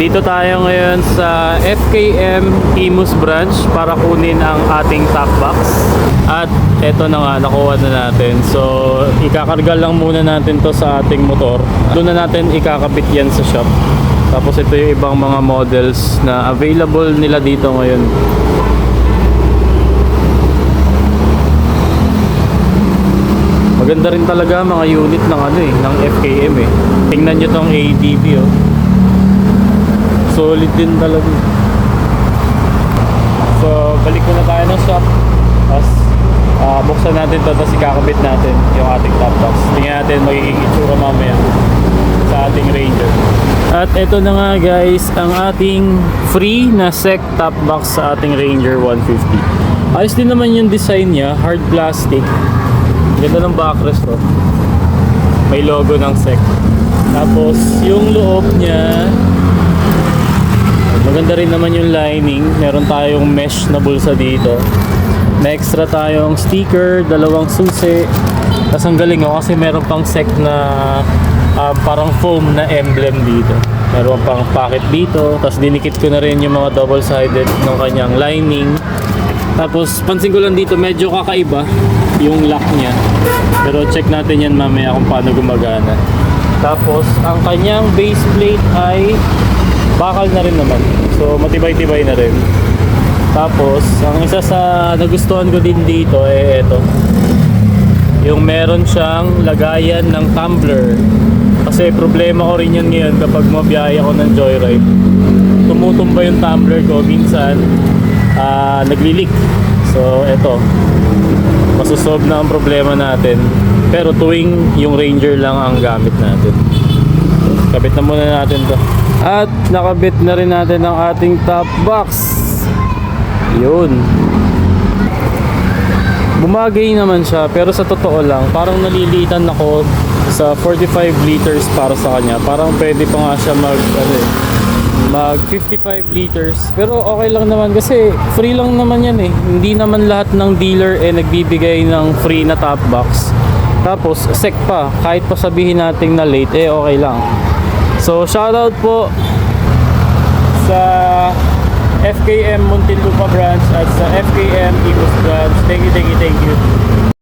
Nandito tayo ngayon sa FKM Imus branch para kunin ang ating top box. At eto na nga, nakuha na natin. So, ikakarga lang muna natin to sa ating motor. Doon na natin ikakabit yan sa shop. Tapos ito yung ibang mga models na available nila dito ngayon. Maganda rin talaga mga unit ng ng FKM eh. Tingnan nyo tong ADB oh. Solid din talaga. So, balik muna tayo ng shop. Tapos, buksan natin to, tapos ikakabit natin yung ating top box. Tingnan natin magiging itsura mamaya sa ating Ranger. At ito na nga guys, ang ating free na SEC top box sa ating Ranger 150. Ayos din naman yung design niya, hard plastic. Ganda ng backrest to. May logo ng SEC. Tapos, yung loob niya, maganda rin naman yung lining. Meron tayong mesh na bulsa dito. May extra tayong sticker, dalawang susi. Tapos ang galing kasi meron pang SEC na parang foam na emblem dito. Meron pang pocket dito. Tapos dinikit ko na rin yung mga double-sided ng kanyang lining. Tapos pansin ko lang dito medyo kakaiba yung lock niya. Pero check natin yan mamaya kung paano gumagana. Tapos ang kanyang base plate ay bakal na rin naman. So matibay-tibay na rin. Tapos ang isa sa nagustuhan ko din dito ay ito. Yung meron siyang lagayan ng tumbler. Kasi problema ko rin yan ngayon kapag mabiyahe ako ng joyride. Tumutumba yung tumbler ko minsan. Nagli-leak. So ito. Masusolve na ang problema natin. Pero tuwing yung Ranger lang ang gamit natin. Kabit na muna natin to. At nakabit na rin natin ang ating top box. Yun. Bumagay naman siya, pero sa totoo lang parang nalilitan ako sa 45 liters para sa kanya. Parang pwede pa nga siya mag 55 liters. Pero okay lang naman kasi free lang naman yan eh. Hindi naman lahat ng dealer nagbibigay ng free na top box. Tapos SEC pa, kahit pa sabihin natin na late okay lang. So shoutout po sa FKM Muntinlupa branch at sa FKM Imus branch. Thank you.